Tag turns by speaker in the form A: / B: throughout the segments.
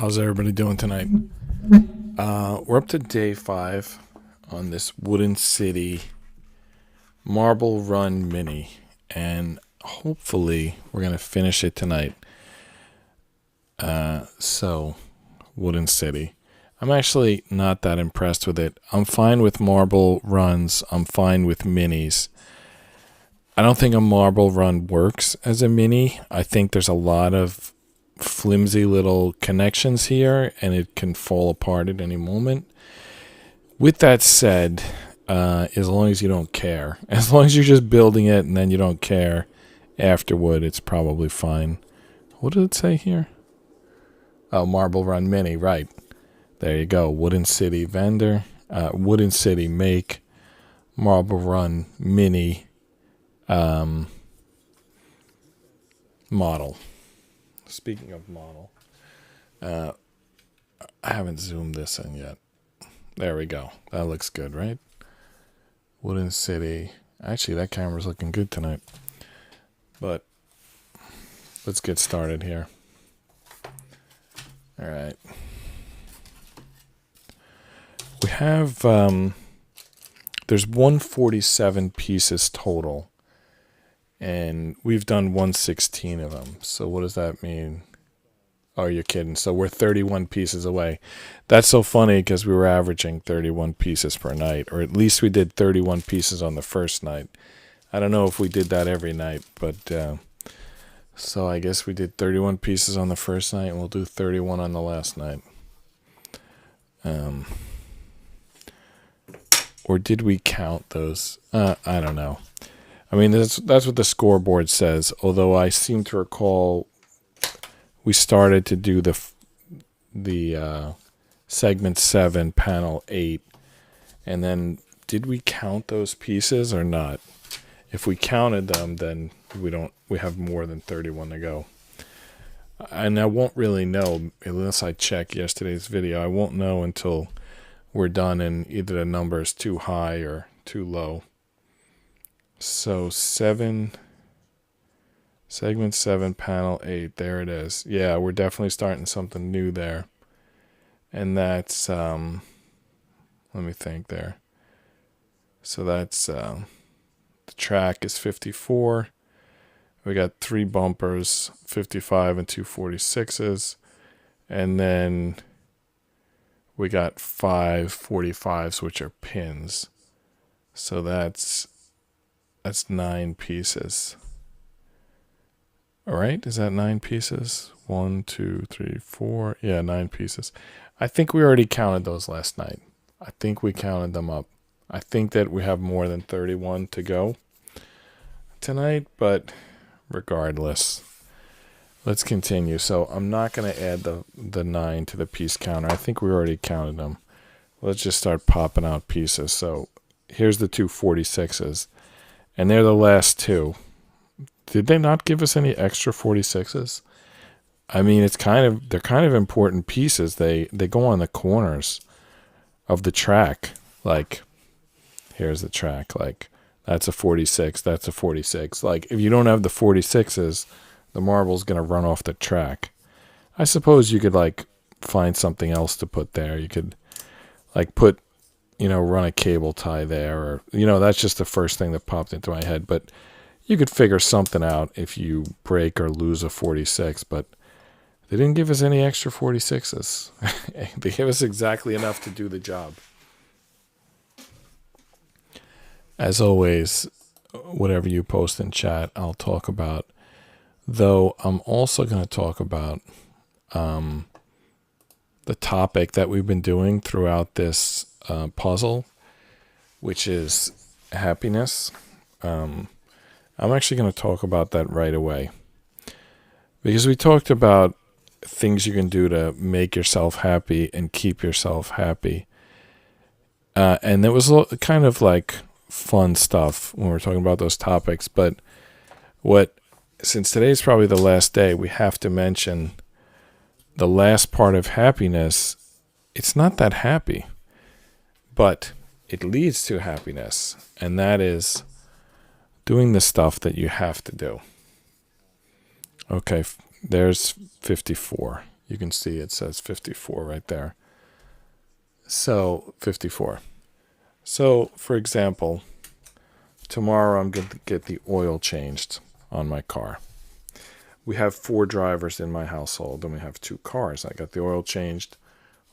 A: How's everybody doing tonight? We're up to day 5 on this Wooden City Marble Run Mini, and hopefully we're going to finish it tonight. So, Wooden City. I'm actually not that impressed with it. I'm fine with marble runs. I'm fine with minis. I don't think a marble run works as a mini. I think there's a lot of flimsy little connections here, and it can fall apart at any moment. With that said, as long as you don't care, as long as you're just building it and then you don't care afterward, it's probably fine. What did it say here? Oh, Marble Run Mini, right. There you go. Wooden City vendor, Wooden City make, Marble Run Mini model. Speaking of model, I haven't zoomed this in yet. There we go. That looks good, right? Wooden City. Actually, that camera's looking good tonight. But let's get started here. All right. We have, there's 147 pieces total. And we've done 116 of them. So what does that mean? Oh, you're kidding. So we're 31 pieces away. That's so funny because we were averaging 31 pieces per night. Or at least we did 31 pieces on the first night. I don't know if we did that every night. But so I guess we did 31 pieces on the first night. And we'll do 31 on the last night. Or did we count those? I don't know. I mean, that's what the scoreboard says, although I seem to recall we started to do the segment 7, panel 8, and then did we count those pieces or not? If we counted them, then we have more than 31 to go. And I won't really know unless I check yesterday's video. I won't know until we're done and either the number is too high or too low. So segment 7, panel 8, there it is. Yeah, we're definitely starting something new there. And that's, let me think there. So that's, the track is 54. We got 3 bumpers, 55 and 2 46s. And then we got 5 45s, which are pins. So that's 9 pieces. All right, is that 9 pieces? 1, 2, 3, 4. Yeah, 9 pieces. I think we already counted those last night. I think we counted them up. I think that we have more than 31 to go tonight, but regardless, let's continue. So I'm not going to add the 9 to the piece counter. I think we already counted them. Let's just start popping out pieces. So here's the 2 46s. And they're the last 2. Did they not give us any extra 46s? I mean, they're kind of important pieces. They go on the corners of the track. Like, here's the track. Like, that's a 46. That's a 46. Like, if you don't have the 46s, the marble's going to run off the track. I suppose you could, like, find something else to put there. You could, like, run a cable tie there, or, that's just the first thing that popped into my head. But you could figure something out if you break or lose a 46, but they didn't give us any extra 46s. They gave us exactly enough to do the job. As always, whatever you post in chat, I'll talk about. Though I'm also going to talk about the topic that we've been doing throughout this puzzle, which is happiness. I'm actually going to talk about that right away, because we talked about things you can do to make yourself happy and keep yourself happy, and it was kind of like fun stuff when we're talking about those topics. But since today's probably the last day, we have to mention the last part of happiness. It's not that happy, but it leads to happiness, and that is doing the stuff that you have to do. Okay, there's 54. You can see it says 54 right there. So 54. So, for example, tomorrow I'm going to get the oil changed on my car. We have 4 drivers in my household, and we have 2 cars. I got the oil changed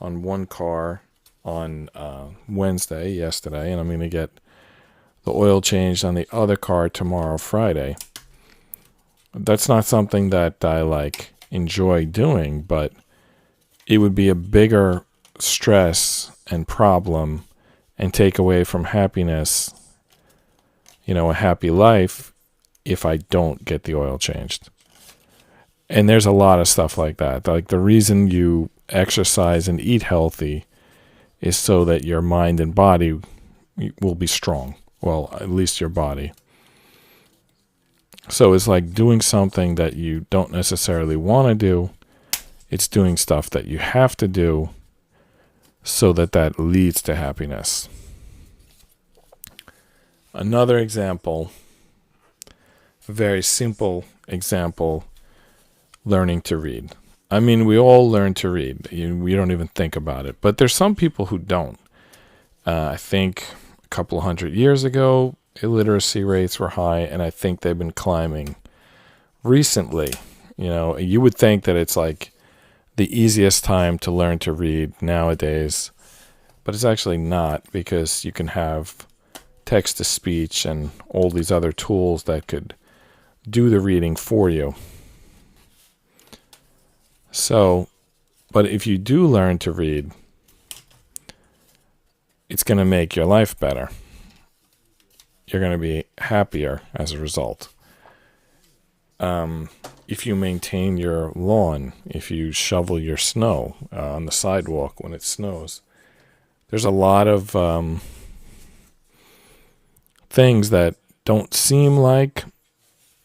A: on one car on Wednesday, yesterday, and I'm going to get the oil changed on the other car tomorrow, Friday. That's not something that I enjoy doing, but it would be a bigger stress and problem and take away from happiness, a happy life, if I don't get the oil changed. And there's a lot of stuff like that. Like the reason you exercise and eat healthy is so that your mind and body will be strong. Well, at least your body. So it's like doing something that you don't necessarily want to do. It's doing stuff that you have to do so that leads to happiness. Another example, a very simple example, learning to read. I mean, we all learn to read. We don't even think about it. But there's some people who don't. I think a couple of 100 years ago, illiteracy rates were high, and I think they've been climbing recently. You would think that it's like the easiest time to learn to read nowadays, but it's actually not, because you can have text-to-speech and all these other tools that could do the reading for you. So, but if you do learn to read, it's going to make your life better. You're going to be happier as a result. If you maintain your lawn, if you shovel your snow on the sidewalk when it snows, there's a lot of things that don't seem like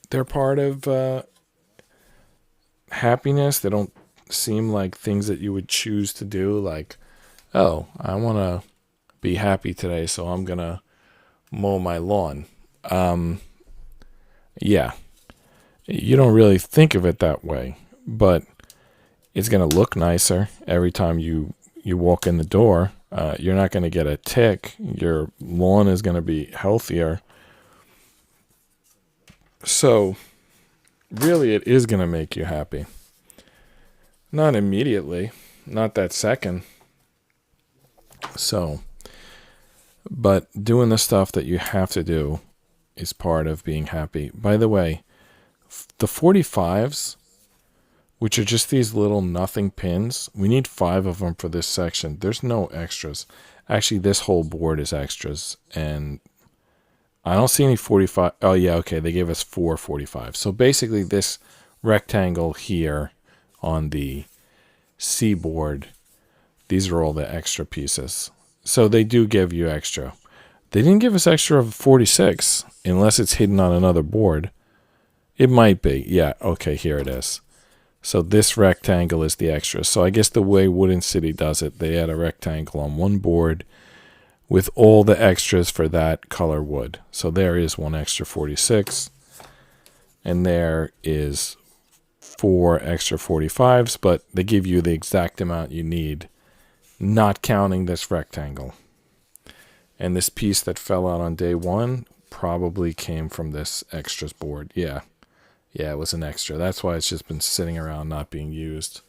A: they're part of happiness. They don't seem like things that you would choose to do, like, oh, I want to be happy today, so I'm going to mow my lawn. Yeah. You don't really think of it that way, but it's going to look nicer every time you walk in the door. You're not going to get a tick. Your lawn is going to be healthier. So, really, it is going to make you happy. Not immediately, not that second. So, but doing the stuff that you have to do is part of being happy. By the way, the 45s, which are just these little nothing pins, we need 5 of them for this section. There's no extras. Actually, this whole board is extras, and I don't see any 45. Oh, yeah, okay, they gave us 4 45s. So basically, this rectangle here on the C board, these are all the extra pieces. So they do give you extra. They didn't give us extra of 46, unless it's hidden on another board. It might be. Yeah, okay, here it is. So this rectangle is the extra. So I guess the way Wooden City does it, they add a rectangle on one board with all the extras for that color wood. So there is one extra 46, and there is 4 extra 45s, but they give you the exact amount you need, not counting this rectangle. And this piece that fell out on day 1 probably came from this extras board. Yeah, it was an extra. That's why it's just been sitting around not being used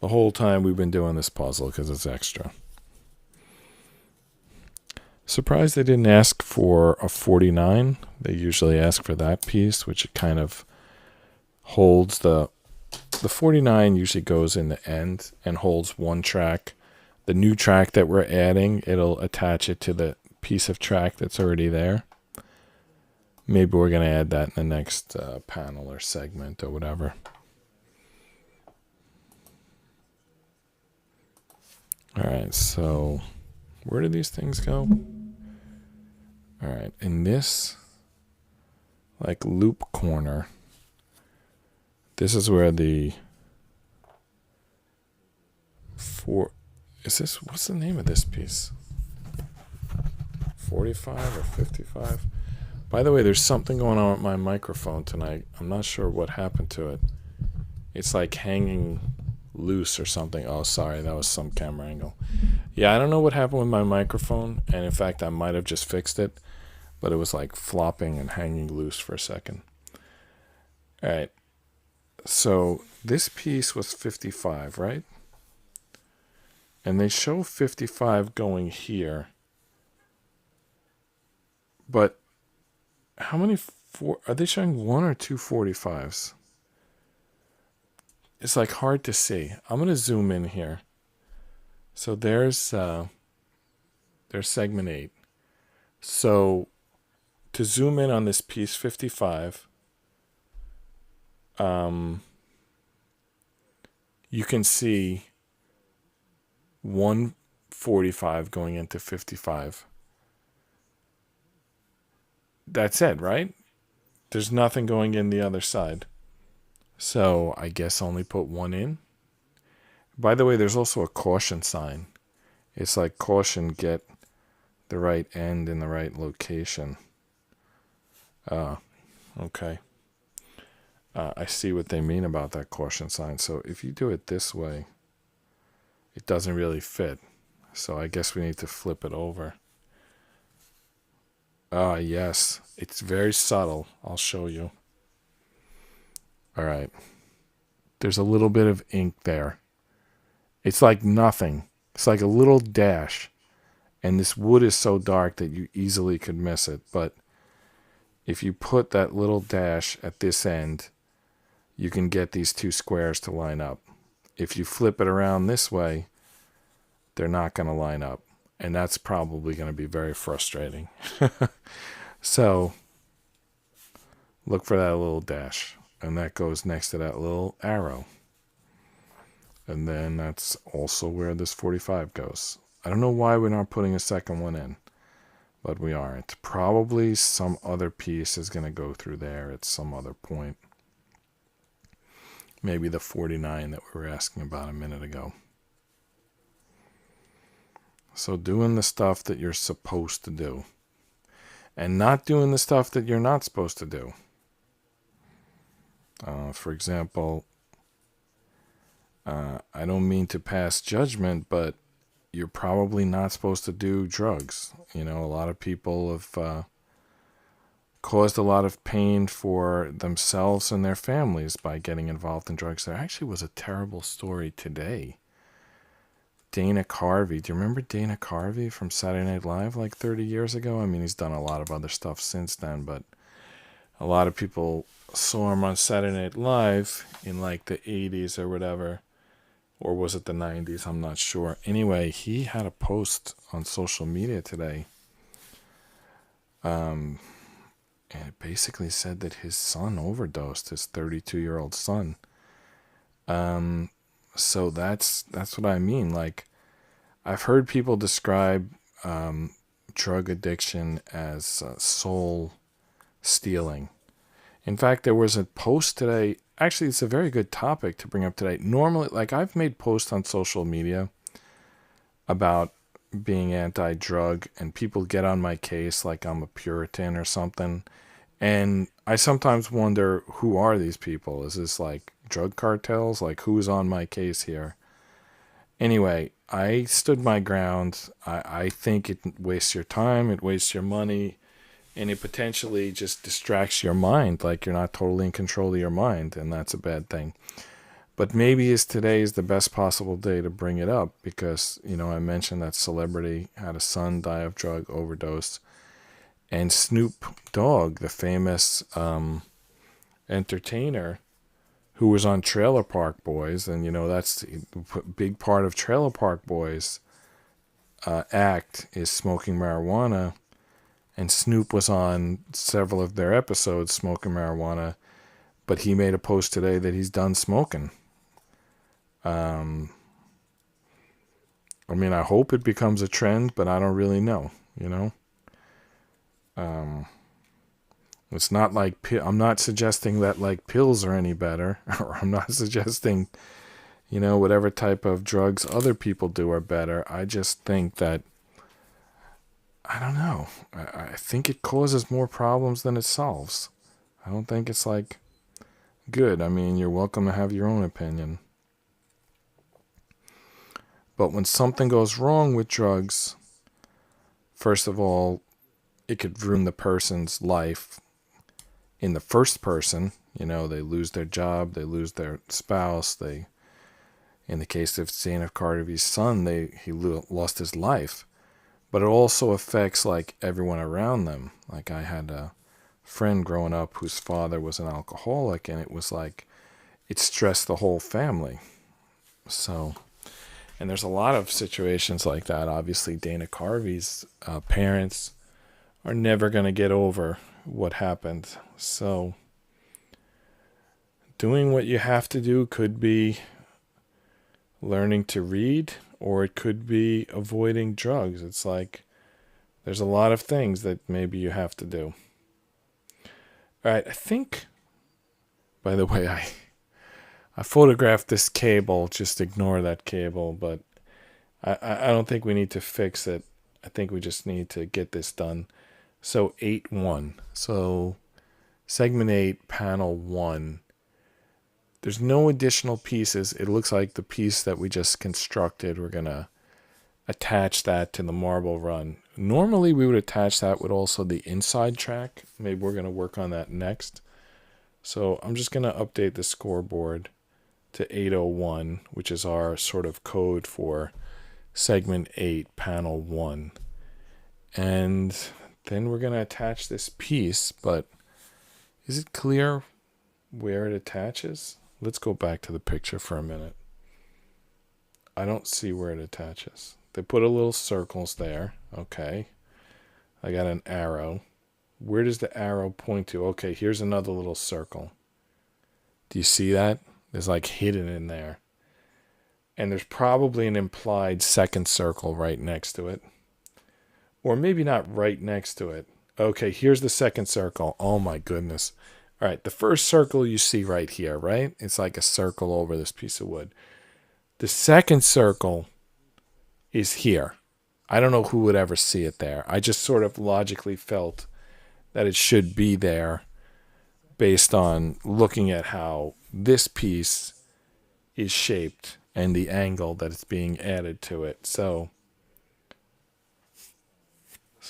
A: the whole time we've been doing this puzzle, because it's extra. Surprised they didn't ask for a 49. They usually ask for that piece, which it kind of holds the 49 usually goes in the end and holds one track. The new track that we're adding, it'll attach it to the piece of track that's already there. Maybe we're going to add that in the next panel or segment or whatever. All right, so where do these things go? All right, in this loop corner, this is where the what's the name of this piece? 45 or 55? By the way, there's something going on with my microphone tonight. I'm not sure what happened to it. It's like hanging loose or something. Oh, sorry, that was some camera angle. Yeah, I don't know what happened with my microphone, and in fact, I might have just fixed it, but it was like flopping and hanging loose for a second. All right, so this piece was 55, right? And they show 55 going here. But how many are they showing? One or two 45s? It's like hard to see. I'm going to zoom in here. So there's segment 8. So to zoom in on this piece 55, you can see 145 going into 55. That's it, right? There's nothing going in the other side. So I guess only put one in. By the way, there's also a caution sign. It's like caution, get the right end in the right location. Okay. I see what they mean about that caution sign. So if you do it this way, it doesn't really fit. So I guess we need to flip it over. Yes. It's very subtle. I'll show you. All right. There's a little bit of ink there. It's like nothing. It's like a little dash. And this wood is so dark that you easily could miss it. But if you put that little dash at this end, you can get these two squares to line up. If you flip it around this way, they're not going to line up. And that's probably going to be very frustrating. So look for that little dash. And that goes next to that little arrow. And then that's also where this 45 goes. I don't know why we're not putting a second one in, but we aren't. Probably some other piece is going to go through there at some other point. Maybe the 49 that we were asking about a minute ago. So doing the stuff that you're supposed to do. And not doing the stuff that you're not supposed to do. For example, I don't mean to pass judgment, but you're probably not supposed to do drugs. You know, a lot of people have caused a lot of pain for themselves and their families by getting involved in drugs. There actually was a terrible story today. Dana Carvey. Do you remember Dana Carvey from Saturday Night Live like 30 years ago? I mean, he's done a lot of other stuff since then, but a lot of people saw him on Saturday Night Live in like the 80s or whatever. Or was it the 90s? I'm not sure. Anyway, he had a post on social media today. And it basically said that his son overdosed, his 32-year-old son. So that's what I mean. Like, I've heard people describe drug addiction as soul stealing. In fact, there was a post today. Actually, it's a very good topic to bring up today. Normally, like, I've made posts on social media about being anti-drug, and people get on my case like I'm a Puritan or something. And I sometimes wonder, who are these people? Is this like drug cartels? Like, who's on my case here? Anyway, I stood my ground. I think it wastes your time, it wastes your money, and it potentially just distracts your mind, like you're not totally in control of your mind, and that's a bad thing. But maybe today is the best possible day to bring it up because, you know, I mentioned that celebrity had a son die of drug overdose. And Snoop Dogg, the famous entertainer who was on Trailer Park Boys, and, you know, that's a big part of Trailer Park Boys act is smoking marijuana. And Snoop was on several of their episodes smoking marijuana, but he made a post today that he's done smoking. I mean, I hope it becomes a trend, but I don't really know, you know? It's not like, I'm not suggesting that like pills are any better, or I'm not suggesting, you know, whatever type of drugs other people do are better. I just think that, I don't know. I think it causes more problems than it solves. I don't think it's like good. I mean, you're welcome to have your own opinion. But when something goes wrong with drugs, first of all, it could ruin the person's life in the first person. You know, they lose their job, they lose their spouse, in the case of St. F. Carnaby's son, he lost his life. But it also affects like everyone around them. Like I had a friend growing up whose father was an alcoholic, and it was like it stressed the whole family. So, and there's a lot of situations like that. Obviously, Dana Carvey's parents are never going to get over what happened. So, doing what you have to do could be learning to read, or it could be avoiding drugs. It's like there's a lot of things that maybe you have to do. All right, I think, by the way, I photographed this cable. Just ignore that cable, but I don't think we need to fix it. I think we just need to get this done. So 8-1. So segment 8, panel 1. There's no additional pieces. It looks like the piece that we just constructed, we're going to attach that to the marble run. Normally we would attach that with also the inside track. Maybe we're going to work on that next. So I'm just going to update the scoreboard to 801, which is our sort of code for segment 8, panel 1. And then we're going to attach this piece, but is it clear where it attaches? Let's go back to the picture for a minute. I don't see where it attaches. They put a little circles there. Okay. I got an arrow. Where does the arrow point to? Okay, here's another little circle. Do you see that? There's like hidden in there. And there's probably an implied second circle right next to it. Or maybe not right next to it. Okay, here's the second circle. Oh my goodness. All right, the first circle you see right here, right? It's like a circle over this piece of wood. The second circle is here. I don't know who would ever see it there. I just sort of logically felt that it should be there based on looking at how this piece is shaped and the angle that it's being added to it. So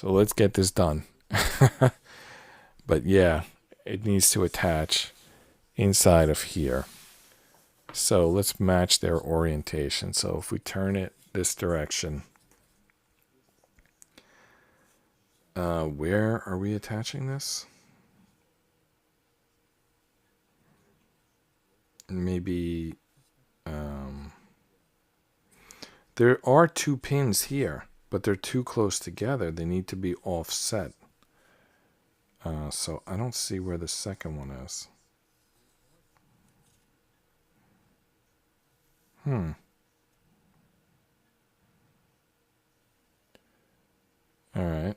A: let's get this done. But yeah, it needs to attach inside of here. So let's match their orientation. So if we turn it this direction, where are we attaching this? Maybe there are 2 pins here, but they're too close together. They need to be offset. So I don't see where the second one is. All right.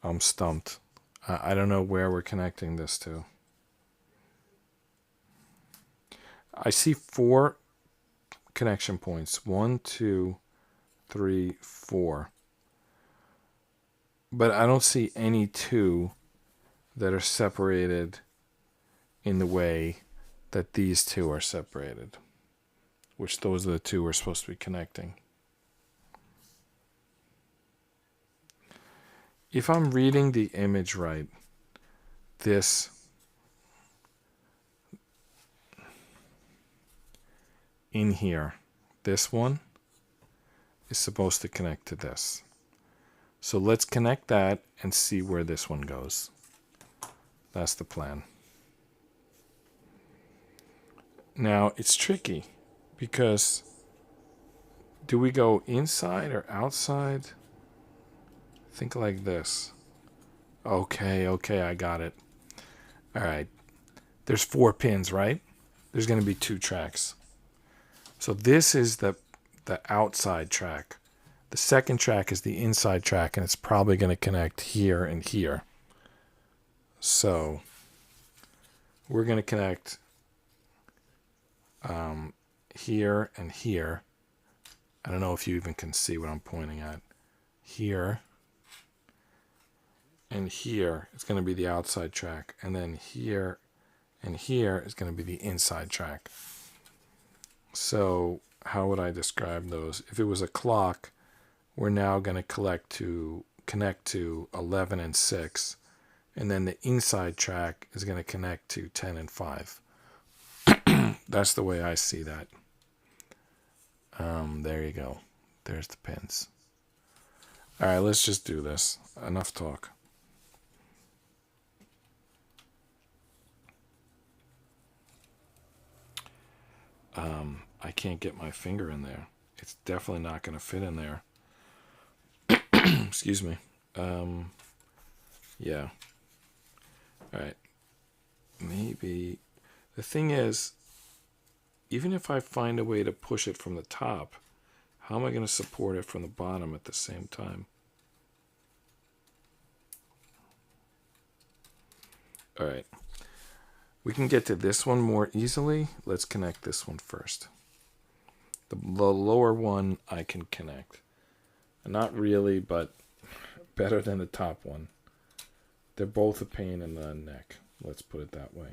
A: I'm stumped. I don't know where we're connecting this to. I see 4 connection points. 1, 2, 3, 4. But I don't see any 2 that are separated in the way that these 2 are separated, which those are the 2 we're supposed to be connecting. If I'm reading the image right, this in here, this one is supposed to connect to this. So let's connect that and see where this one goes. That's the plan. Now, it's tricky because do we go inside or outside? Think like this. Okay, I got it. All right. There's 4 pins, right? There's going to be 2 tracks. So this is the outside track. The second track is the inside track, and it's probably going to connect here and here. So we're going to connect here and here. I don't know if you even can see what I'm pointing at. Here and here is going to be the outside track, and then here and here is going to be the inside track. So how would I describe those? If it was a clock, we're now going to connect to 11 and 6. And then the inside track is going to connect to 10 and 5. That's the way I see that. There you go. There's the pins. All right, let's just do this. Enough talk. I can't get my finger in there. It's definitely not going to fit in there. Excuse me. Yeah. All right. Maybe. The thing is, even if I find a way to push it from the top, how am I going to support it from the bottom at the same time? All right. We can get to this one more easily. Let's connect this one first. The lower one I can connect. Not really, but better than the top one. They're both a pain in the neck. Let's put it that way.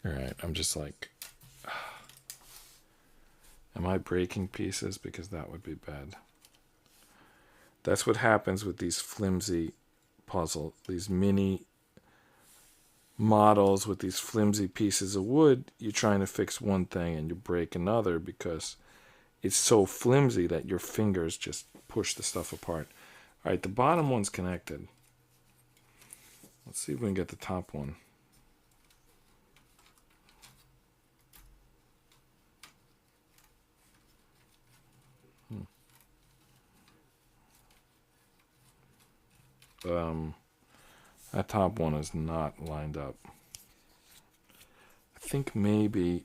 A: All right, I'm just like, am I breaking pieces? Because that would be bad. That's what happens with these flimsy puzzles, these mini models with these flimsy pieces of wood. You're trying to fix one thing and you break another because it's so flimsy that your fingers just push the stuff apart. All right, the bottom one's connected. Let's see if we can get the top one. That top one is not lined up. I think maybe,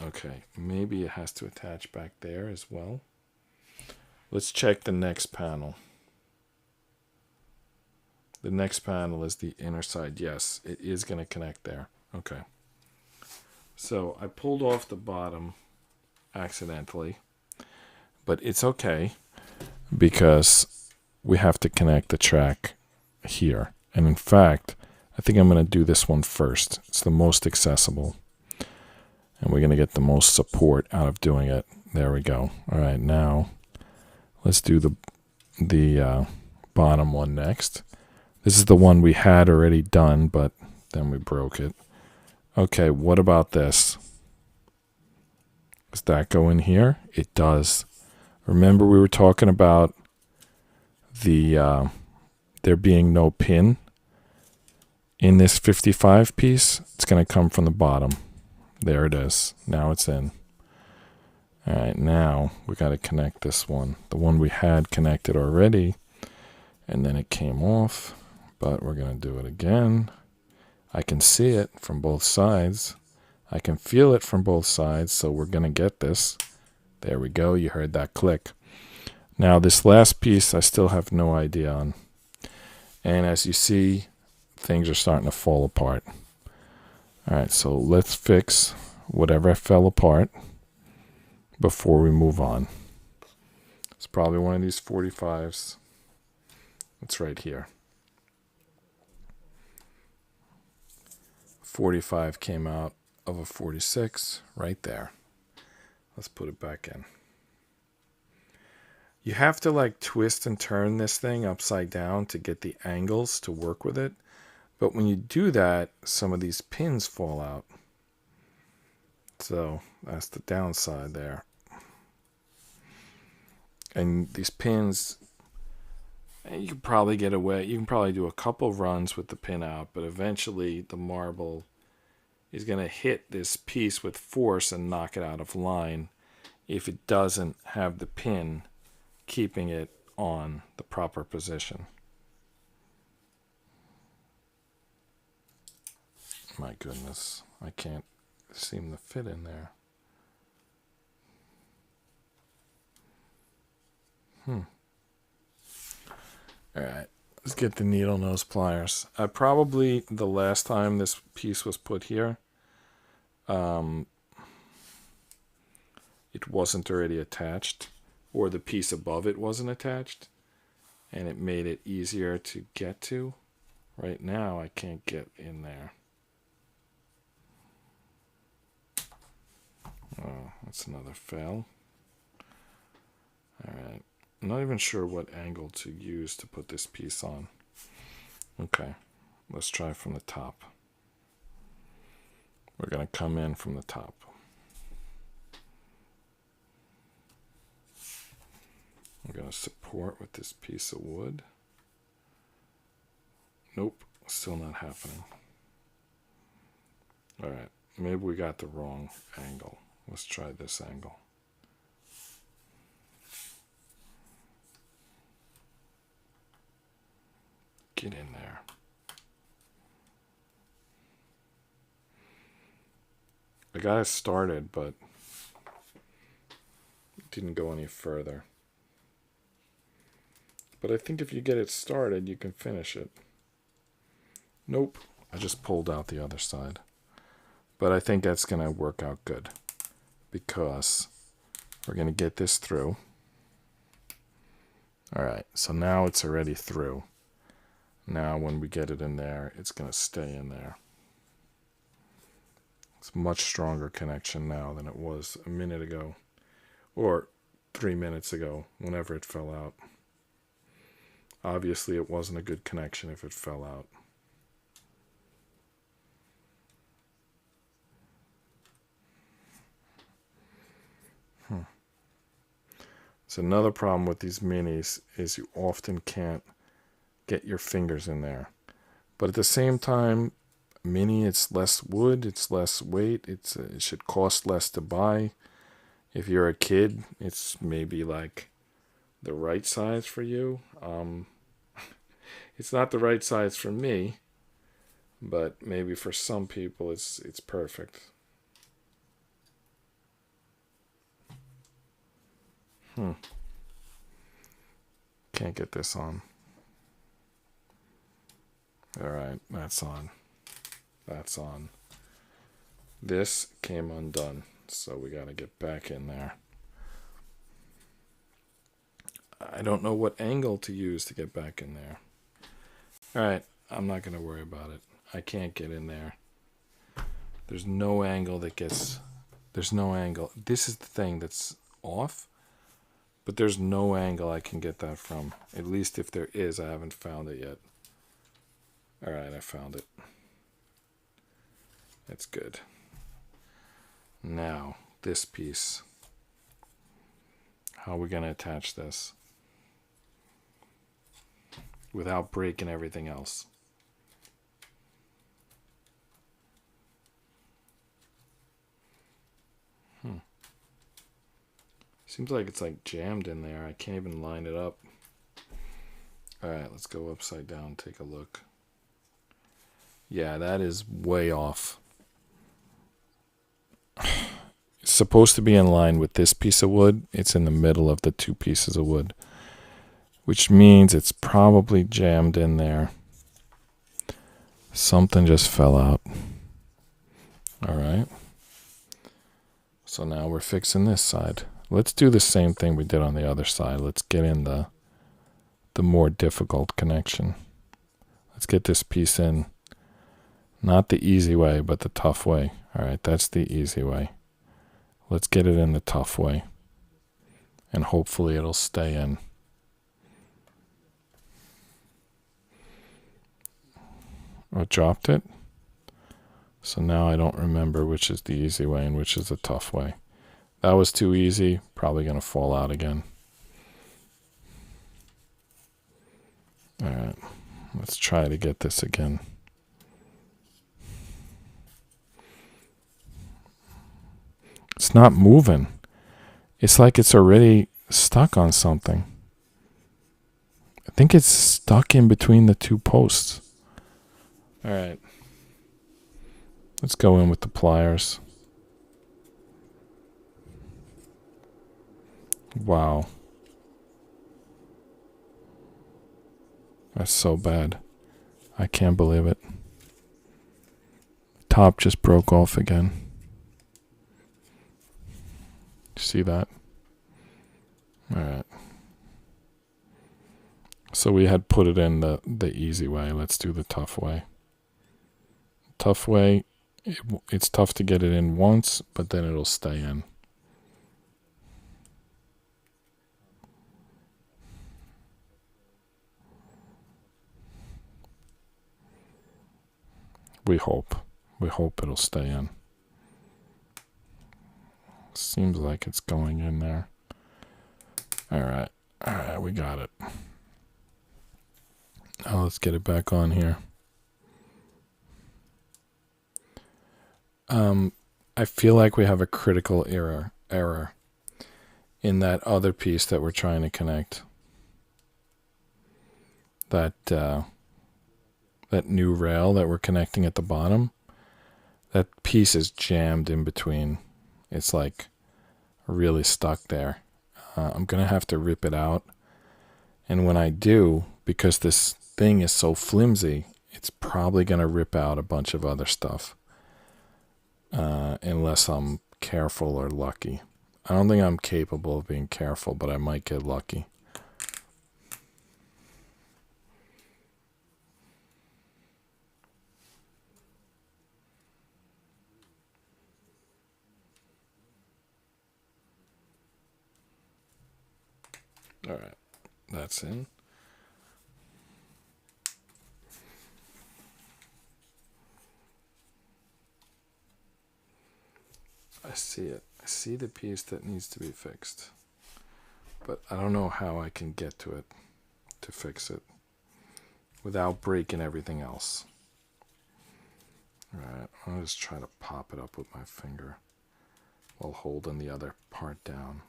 A: okay, maybe it has to attach back there as well. Let's check the next panel. The next panel is the inner side. Yes, it is going to connect there. Okay. So I pulled off the bottom accidentally, but it's okay because we have to connect the track here. And in fact, I think I'm going to do this one first. It's the most accessible. And we're going to get the most support out of doing it. There we go. All right, now let's do the bottom one next. This is the one we had already done, but then we broke it. Okay, what about this? Does that go in here? It does. Remember we were talking about the there being no pin in this 55 piece. It's going to come from the bottom. There it is. Now it's in. All right, now we got to connect this one. The one we had connected already, and then it came off, but we're going to do it again. I can see it from both sides. I can feel it from both sides, so we're going to get this. There we go. You heard that click. Now this last piece I still have no idea on. And as you see, things are starting to fall apart. All right, so let's fix whatever fell apart before we move on. It's probably one of these 45s. It's right here. 45 came out of a 46 right there. Let's put it back in. You have to like twist and turn this thing upside down to get the angles to work with it. But when you do that, some of these pins fall out. So that's the downside there. And these pins, you can probably get away. You can probably do a couple runs with the pin out, but eventually the marble is going to hit this piece with force and knock it out of line if it doesn't have the pin keeping it on the proper position. My goodness, I can't seem to fit in there. All right, let's get the needle nose pliers. Probably the last time this piece was put here, it wasn't already attached, or the piece above it wasn't attached, and it made it easier to get to. Right now, I can't get in there. Oh, that's another fail. Alright. I'm not even sure what angle to use to put this piece on. Okay. Let's try from the top. We're going to come in from the top. I'm going to support with this piece of wood. Nope, still not happening. Alright, maybe we got the wrong angle. Let's try this angle. Get in there. I got it started, but didn't go any further. But I think if you get it started, you can finish it. Nope, I just pulled out the other side. But I think that's going to work out good, because we're going to get this through. Alright, so now it's already through. Now when we get it in there, it's going to stay in there. It's a much stronger connection now than it was a minute ago, or 3 minutes ago, whenever it fell out. Obviously, it wasn't a good connection if it fell out. So another problem with these minis is you often can't get your fingers in there. But at the same time, mini, it's less wood, it's less weight, it should cost less to buy. If you're a kid, it's maybe like the right size for you. It's not the right size for me, but maybe for some people it's perfect. Can't get this on. Alright, that's on. That's on. This came undone, so we gotta get back in there. I don't know what angle to use to get back in there. Alright, I'm not gonna worry about it. I can't get in there. There's no angle that gets... There's no angle. This is the thing that's off, but there's no angle I can get that from. At least if there is, I haven't found it yet. Alright, I found it. That's good. Now, this piece. How are we going to attach this without breaking everything else? Seems like it's like jammed in there. I can't even line it up. Alright, let's go upside down, take a look. Yeah, that is way off. It's supposed to be in line with this piece of wood. It's in the middle of the two pieces of wood, which means it's probably jammed in there. Something just fell out. Alright. So now we're fixing this side. Let's do the same thing we did on the other side. Let's get in the more difficult connection. Let's get this piece in. Not the easy way, but the tough way. Alright, that's the easy way. Let's get it in the tough way. And hopefully it'll stay in. Oh, dropped it? So now I don't remember which is the easy way and which is the tough way. That was too easy. Probably going to fall out again. Alright, let's try to get this again. It's not moving. It's like it's already stuck on something. I think it's stuck in between the two posts. Alright. Let's go in with the pliers. Wow. That's so bad. I can't believe it. Top just broke off again. See that? Alright. So we had put it in the easy way. Let's do the tough way. Tough way, It's tough to get it in once, but then it'll stay in. We hope. We hope it'll stay in. Seems like it's going in there. All right. All right, we got it. Now let's get it back on here. I feel like we have a critical error in that other piece that we're trying to connect. That new rail that we're connecting at the bottom, that piece is jammed in between. It's like really stuck there. I'm going to have to rip it out. And when I do, because this thing is so flimsy, it's probably going to rip out a bunch of other stuff. Unless I'm careful or lucky. I don't think I'm capable of being careful, but I might get lucky. All right, that's in. I see it. I see the piece that needs to be fixed. But I don't know how I can get to it to fix it without breaking everything else. Alright, I'll just try to pop it up with my finger while holding the other part down.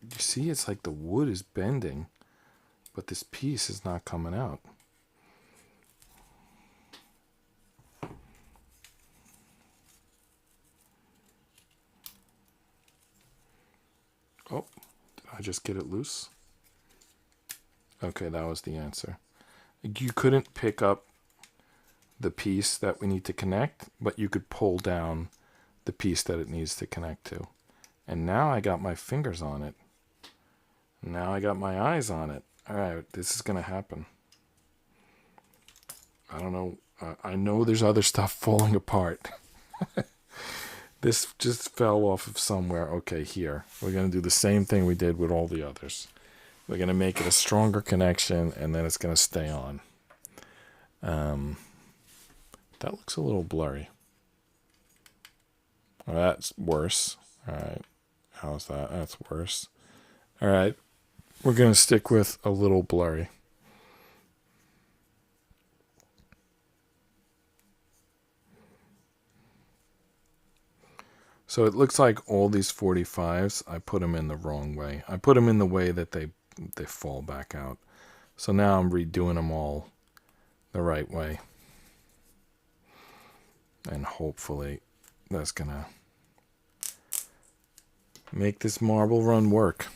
A: You see, it's like the wood is bending, but this piece is not coming out. Oh, did I just get it loose? Okay, that was the answer. You couldn't pick up the piece that we need to connect, but you could pull down the piece that it needs to connect to. And now I got my fingers on it. Now I got my eyes on it. All right, this is going to happen. I don't know. I know there's other stuff falling apart. This just fell off of somewhere. Okay, here. We're going to do the same thing we did with all the others. We're going to make it a stronger connection, and then it's going to stay on. That looks a little blurry. Oh, that's worse. All right. How's that? That's worse. All right. We're going to stick with a little blurry. So it looks like all these 45s, I put them in the wrong way. I put them in the way that they fall back out. So now I'm redoing them all the right way. And hopefully that's going to make this marble run work.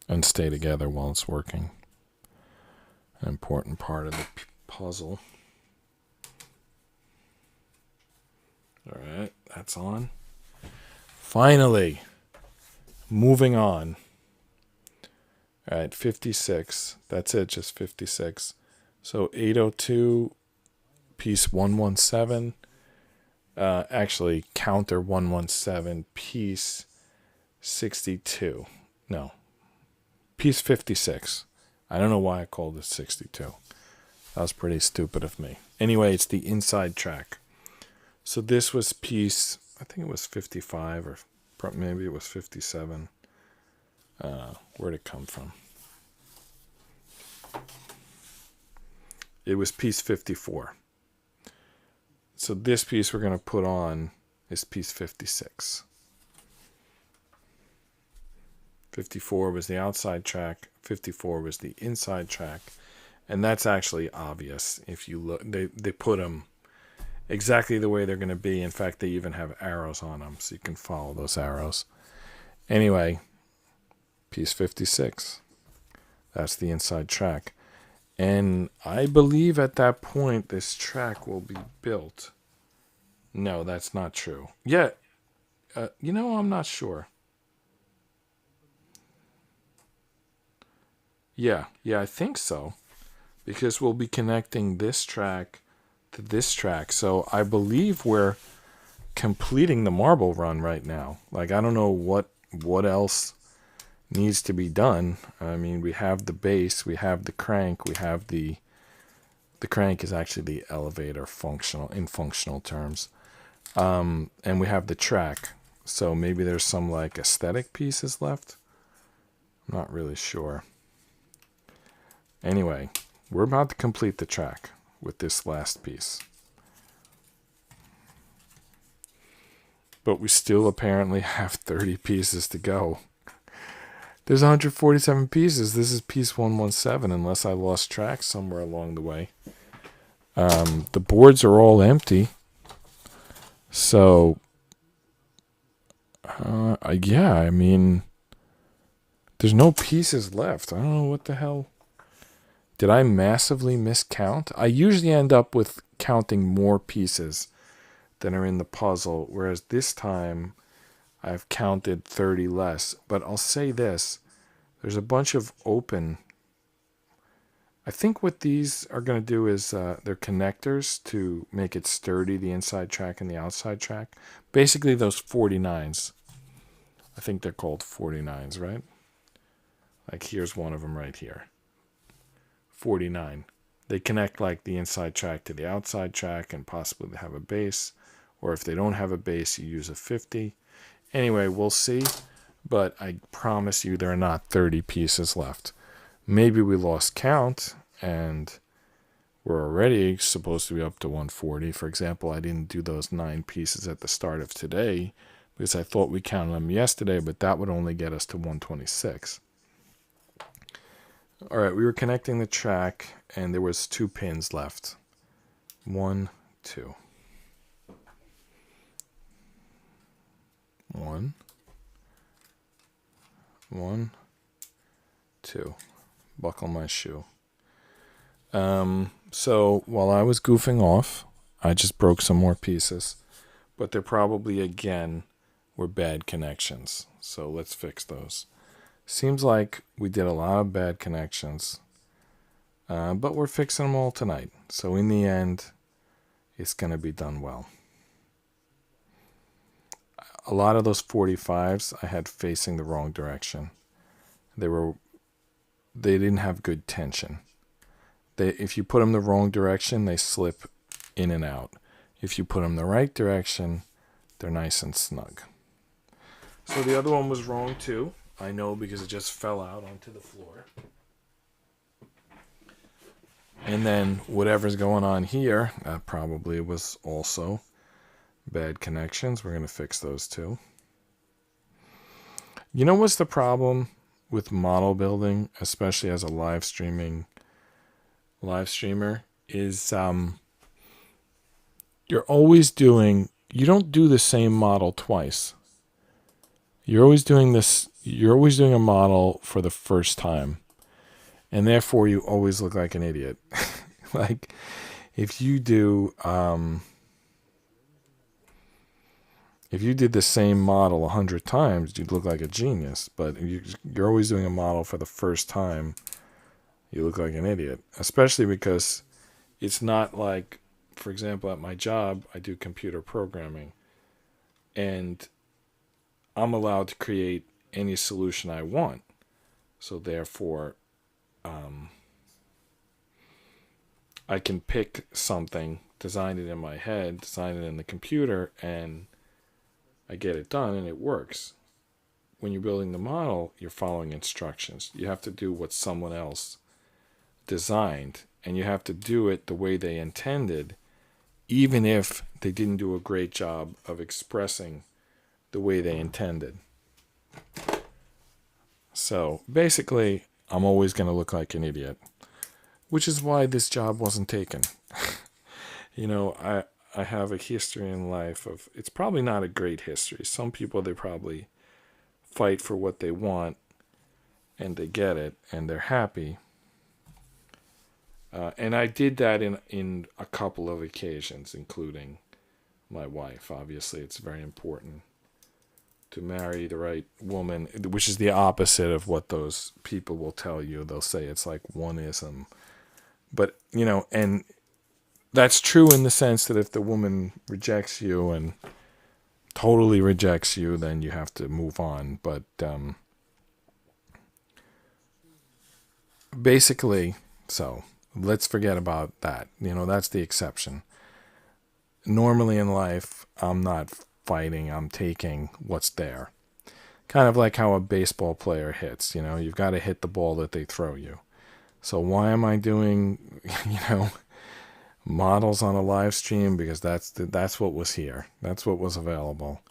A: And stay together while it's working. An important part of the puzzle. All right, that's on. Finally, moving on. All right, 56. That's it, just 56. So 802, piece 117. Actually, counter 117, piece 62. No, piece 56. I don't know why I called it 62. That was pretty stupid of me. Anyway, it's the inside track. So this was piece, I think it was 55 or maybe it was 57. Where'd it come from? It was piece 54. So this piece we're going to put on is piece 56. 54 was the outside track. 54 was the inside track. And that's actually obvious. If you look, they put them exactly the way they're going to be. In fact, they even have arrows on them, so you can follow those arrows. Anyway, piece 56. That's the inside track. And I believe at that point, this track will be built. No, that's not true. Yeah, I'm not sure. Yeah, I think so. because we'll be connecting this track to this track. So I believe we're completing the marble run right now. Like, I don't know what else needs to be done. I mean, we have the base, we have the crank, we have the crank is actually the elevator in functional terms. And we have the track. So maybe there's some like aesthetic pieces left. I'm not really sure. Anyway, we're about to complete the track with this last piece. But we still apparently have 30 pieces to go. There's 147 pieces. This is piece 117, unless I lost track somewhere along the way. The boards are all empty. So, yeah, I mean, there's no pieces left. I don't know what the hell. Did I massively miscount? I usually end up with counting more pieces than are in the puzzle, whereas this time I've counted 30 less. But I'll say this, there's a bunch of open. I think what these are going to do is they're connectors to make it sturdy, the inside track and the outside track. Basically those 49s. I think they're called 49s, right? Like here's one of them right here. 49. They connect like the inside track to the outside track and possibly have a base. Or if they don't have a base, you use a 50. Anyway, we'll see. But I promise you there are not 30 pieces left. Maybe we lost count and we're already supposed to be up to 140. For example, I didn't do those 9 pieces at the start of today because I thought we counted them yesterday, but that would only get us to 126. All right, we were connecting the track and there was 2 pins left. 1, 2. 1, 1, 2. Buckle my shoe. So while I was goofing off, I just broke some more pieces, but there probably again were bad connections. So let's fix those. Seems like we did a lot of bad connections, but we're fixing them all tonight. So in the end, it's going to be done well. A lot of those 45s I had facing the wrong direction. They didn't have good tension. If you put them the wrong direction, they slip in and out. If you put them the right direction, they're nice and snug. So the other one was wrong too. I know because it just fell out onto the floor. And then whatever's going on here, that probably was also bad connections. We're going to fix those too. You know what's the problem with model building, especially as a live streamer, is you don't do the same model twice. You're always doing a model for the first time, and therefore you always look like an idiot. Like if you did the same model 100 times, you'd look like a genius. But you're always doing a model for the first time, you look like an idiot. Especially because it's not like, for example, at my job, I do computer programming. And I'm allowed to create any solution I want. So therefore, I can pick something, design it in my head, design it in the computer, and I get it done and it works. When you're building the model, you're following instructions. You have to do what someone else designed, and you have to do it the way they intended, even if they didn't do a great job of expressing the way they intended. So basically, I'm always going to look like an idiot, which is why this job wasn't taken. I have a history in life of, it's probably not a great history. Some people, they probably fight for what they want and they get it and they're happy. And I did that in a couple of occasions, including my wife. Obviously, it's very important to marry the right woman, which is the opposite of what those people will tell you. They'll say it's like oneism. But, you know, and that's true in the sense that if the woman rejects you and totally rejects you, then you have to move on. But basically, so let's forget about that. You know, that's the exception. Normally in life, I'm not fighting, I'm taking what's there. Kind of like how a baseball player hits, you know, you've got to hit the ball that they throw you. So why am I doing, you know, models on a live stream? Because that's what was here. That's what was available.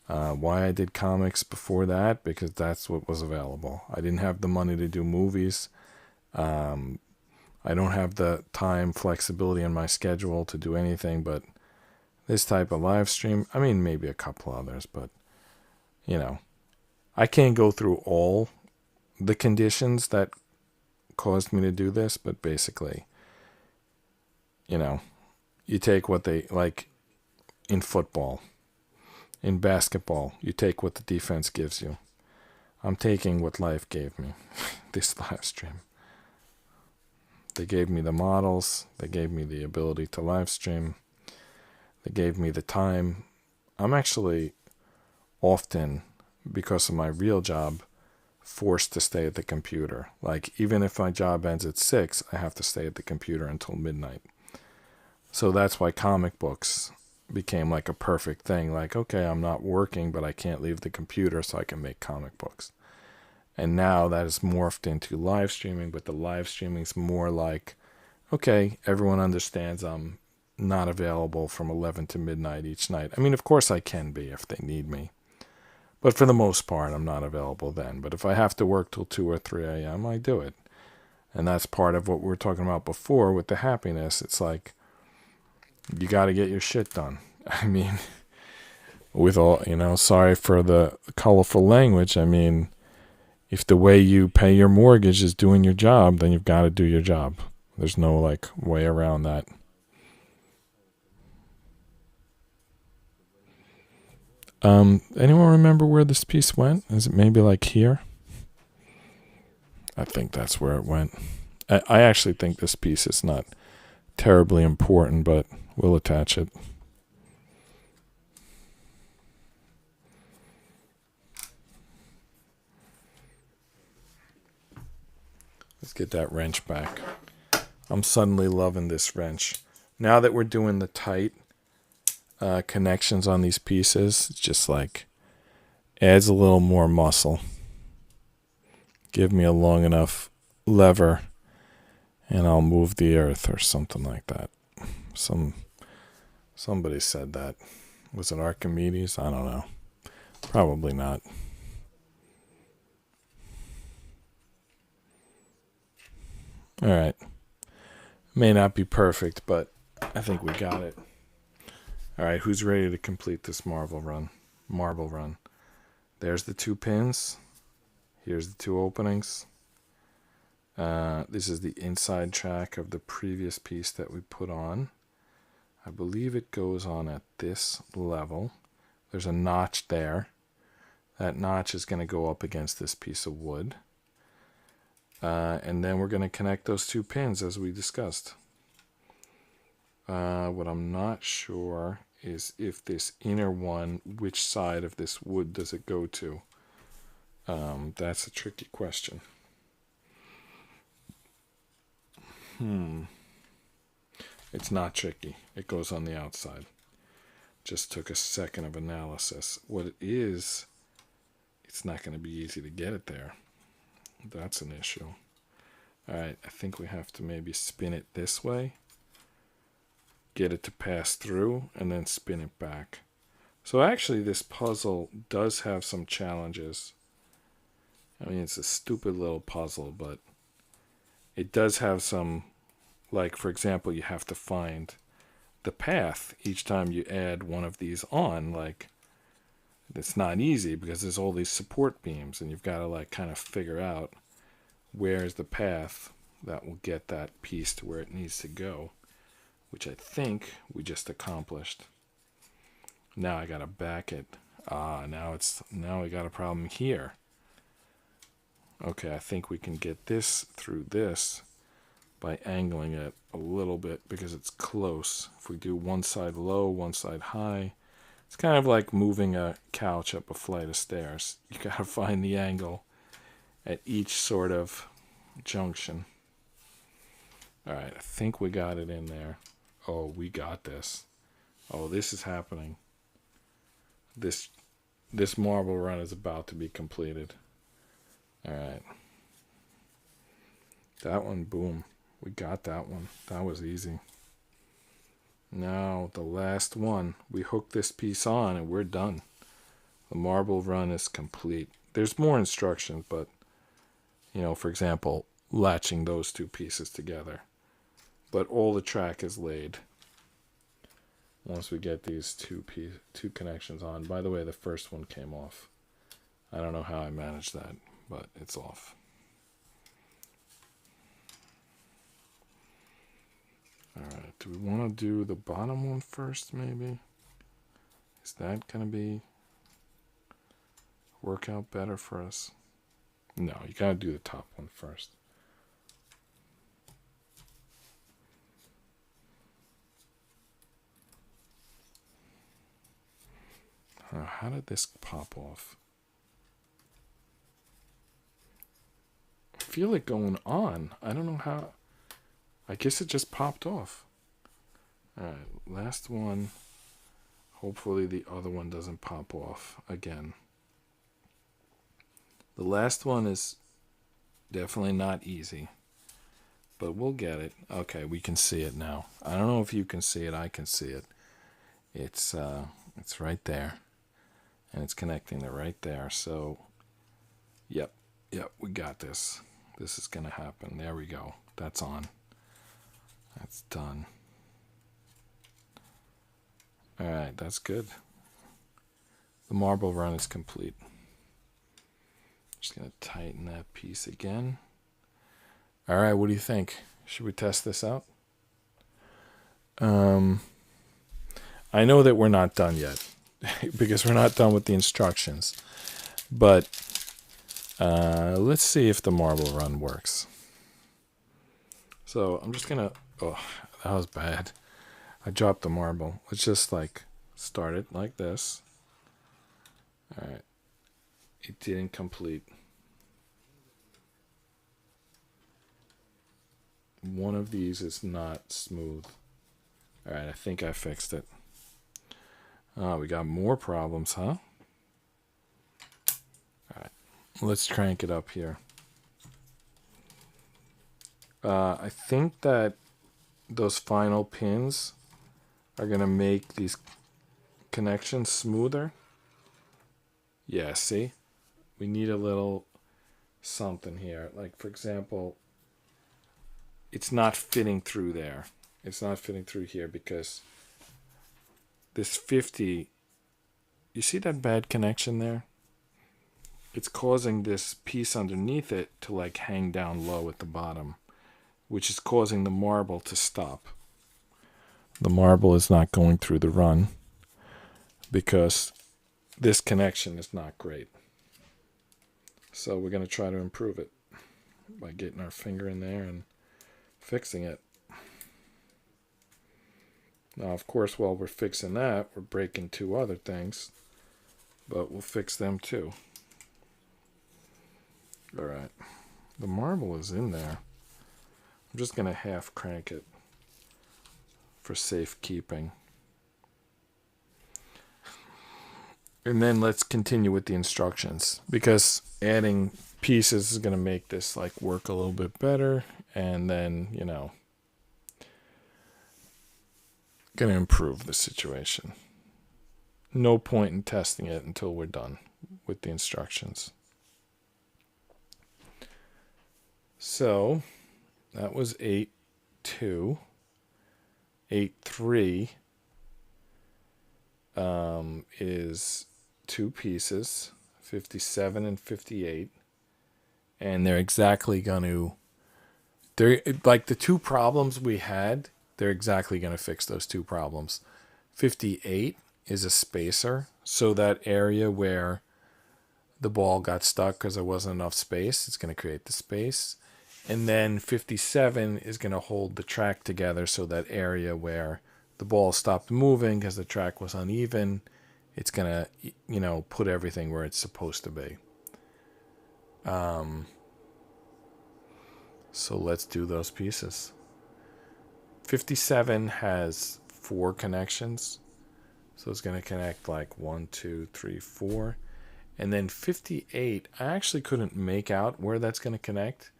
A: Why I did comics before that? Because that's what was available. I didn't have the money to do movies. I don't have the time flexibility in my schedule to do anything but this type of live stream. I mean, maybe a couple others, but, you know, I can't go through all the conditions that caused me to do this, but basically, you know, you take what they like in football, in basketball, you take what the defense gives you. I'm taking what life gave me, this live stream. They gave me the models, they gave me the ability to live stream, they gave me the time. I'm actually often, because of my real job, forced to stay at the computer. Like, even if my job ends at 6, I have to stay at the computer until midnight. So that's why comic books became like a perfect thing. Like, okay, I'm not working, but I can't leave the computer, so I can make comic books. And now that has morphed into live streaming, but the live streaming is more like, okay, everyone understands I'm not available from 11 to midnight each night. I mean, of course I can be if they need me. But for the most part, I'm not available then. But if I have to work till 2 or 3 a.m., I do it. And that's part of what we were talking about before with the happiness. It's like, you got to get your shit done. I mean, with all, you know, sorry for the colorful language. I mean, if the way you pay your mortgage is doing your job, then you've got to do your job. There's no, like, way around that. Anyone remember where this piece went? Is it maybe like here? I think that's where it went. I actually think this piece is not terribly important, but we'll attach it. Let's get that wrench back. I'm suddenly loving this wrench. Now that we're doing the tight connections on these pieces, it's just like adds a little more muscle. Give me a long enough lever and I'll move the earth or something like that. Somebody said that. Was it Archimedes? I don't know. Probably not. All right. May not be perfect, but I think we got it. All right, who's ready to complete this marble run? There's the 2 pins. Here's the 2 openings. This is the inside track of the previous piece that we put on. I believe it goes on at this level. There's a notch there. That notch is going to go up against this piece of wood. And then we're going to connect those 2 pins as we discussed. What I'm not sure is if this inner one, which side of this wood does it go to? That's a tricky question. It's not tricky. It goes on the outside. Just took a second of analysis. What it is, it's not going to be easy to get it there. That's an issue. All right, I think we have to maybe spin it this way, get it to pass through, and then spin it back. So actually this puzzle does have some challenges. I mean, it's a stupid little puzzle, but it does have some, like, for example, you have to find the path each time you add one of these on. Like, it's not easy because there's all these support beams, and you've got to, like, kind of figure out where's the path that will get that piece to where it needs to go, which I think we just accomplished. Now I gotta back it. Now we got a problem here. Okay, I think we can get this through this, by angling it a little bit because it's close. If we do one side low, one side high, it's kind of like moving a couch up a flight of stairs. You gotta find the angle at each sort of junction. All right, I think we got it in there. Oh, we got this. Oh, this is happening. This marble run is about to be completed. All right. That one, boom. We got that one. That was easy. Now, the last one. We hook this piece on and we're done. The marble run is complete. There's more instructions, but, for example, latching those two pieces together. But all the track is laid once we get these two connections on. By the way, the first one came off. I don't know how I managed that, but it's off. Alright, do we want to do the bottom one first, maybe? Is that going to work out better for us? No, you got to do the top one first. How did this pop off? I feel it going on. I don't know how. I guess it just popped off. Alright, last one. Hopefully the other one doesn't pop off again. The last one is definitely not easy, but we'll get it. Okay, we can see it now. I don't know if you can see it. I can see it. It's right there, and it's connecting it right there. So, yep, we got this. This is gonna happen. There we go. That's on. That's done. All right, that's good. The marble run is complete. Just gonna tighten that piece again. All right, what do you think? Should we test this out? I know that we're not done yet because we're not done with the instructions, but let's see if the marble run works. So I'm just gonna, oh, that was bad. I dropped the marble. Let's just start it like this. All right. It didn't complete. One of these is not smooth. All right, I think I fixed it. Oh, we got more problems, huh? All right, let's crank it up here. I think that those final pins are going to make these connections smoother. Yeah, see? We need a little something here. Like, for example, it's not fitting through there. It's not fitting through here because this 50, you see that bad connection there? It's causing this piece underneath it to hang down low at the bottom, which is causing the marble to stop. The marble is not going through the run because this connection is not great. So we're going to try to improve it by getting our finger in there and fixing it. Now, of course, while we're fixing that, we're breaking two other things, but we'll fix them too. All right. The marble is in there. I'm just going to half crank it for safekeeping. And then let's continue with the instructions because adding pieces is going to make this work a little bit better. And then, going to improve the situation. No point in testing it until we're done with the instructions. So that was 8-2. 8-3 is two pieces, 57 and 58. And they're exactly going to, they're like the two problems we had, they're exactly going to fix those two problems. 58 is a spacer, so that area where the ball got stuck because there wasn't enough space, it's going to create the space. And then 57 is going to hold the track together, so that area where the ball stopped moving because the track was uneven, it's going to, put everything where it's supposed to be. So let's do those pieces. 57 has 4 connections. So it's going to connect like 1, 2, 3, 4. And then 58, I actually couldn't make out where that's going to connect.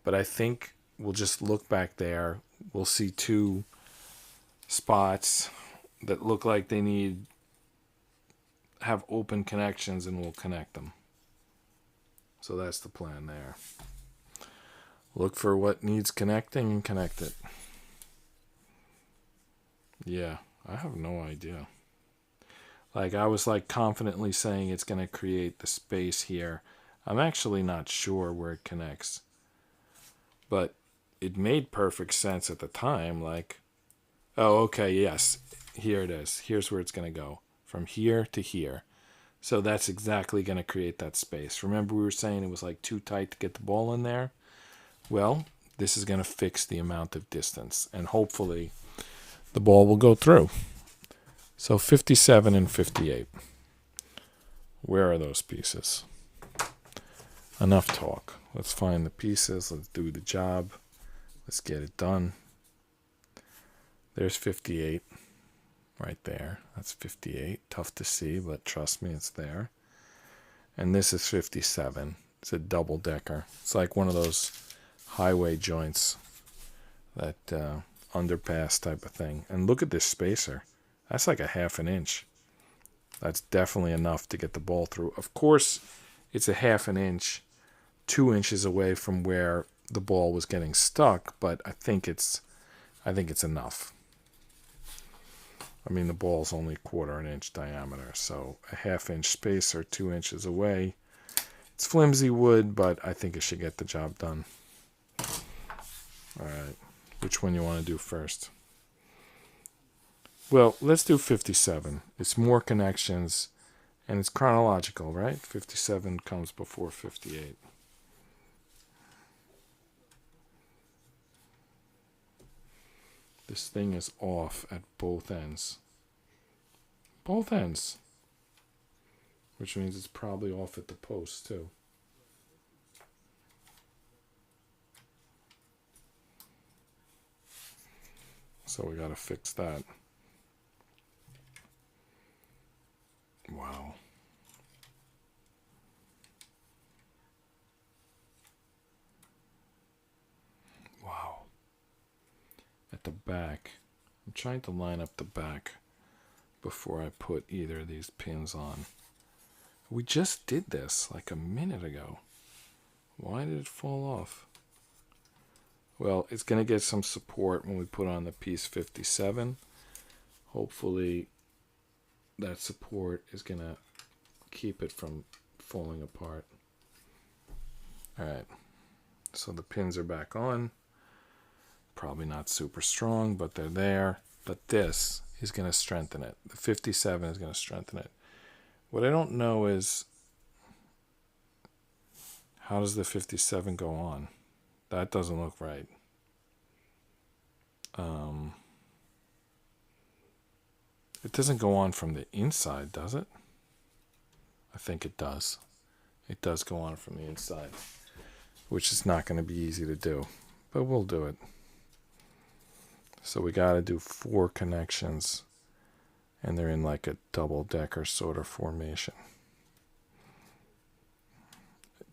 A: But I think we'll just look back there. We'll see 2 spots that look like they have open connections, and we'll connect them. So that's the plan there. Look for what needs connecting and connect it. Yeah, I have no idea. Like, I was like confidently saying it's going to create the space here. I'm actually not sure where it connects. But it made perfect sense at the time. Like, oh, okay, yes, here it is. Here's where it's going to go. From here to here. So that's exactly going to create that space. Remember we were saying it was like too tight to get the ball in there? Well, this is going to fix the amount of distance. And hopefully the ball will go through. So 57 and 58. Where are those pieces? Enough talk. Let's find the pieces. Let's do the job. Let's get it done. There's 58 right there. That's 58. Tough to see, but trust me, it's there. And this is 57. It's a double decker. It's like one of those highway joints, that underpass type of thing. And look at this spacer. That's like a 1/2 inch. That's definitely enough to get the ball through. Of course, it's a 1/2 inch, 2 inches away from where the ball was getting stuck, but I think it's enough. I mean, the ball's only 1/4 inch diameter, so a 1/2 inch spacer 2 inches away. It's flimsy wood, but I think it should get the job done. All right, which one you want to do first? Well, let's do 57. It's more connections, and it's chronological, right? 57 comes before 58. This thing is off at both ends. Both ends. Which means it's probably off at the post, too. So we got to fix that. Wow. Wow. At the back, I'm trying to line up the back before I put either of these pins on. We just did this like a minute ago. Why did it fall off? Well, it's going to get some support when we put on the piece 57. Hopefully that support is going to keep it from falling apart. All right, so the pins are back on. Probably not super strong, but they're there. But this is going to strengthen it. The 57 is going to strengthen it. What I don't know is, how does the 57 go on? That doesn't look right. It doesn't go on from the inside, does it? I think it does. It does go on from the inside, which is not going to be easy to do, but we'll do it. So we got to do 4 connections, and they're in like a double-decker sort of formation.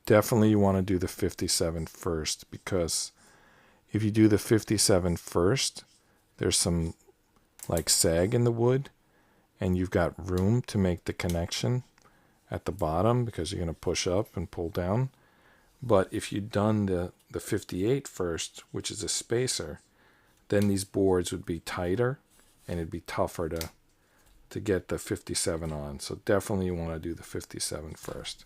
A: Definitely you want to do the 57 first, because if you do the 57 first, there's some like sag in the wood, and you've got room to make the connection at the bottom because you're going to push up and pull down. But if you'd done the 58 first, which is a spacer, then these boards would be tighter and it'd be tougher to get the 57 on. So definitely you want to do the 57 first.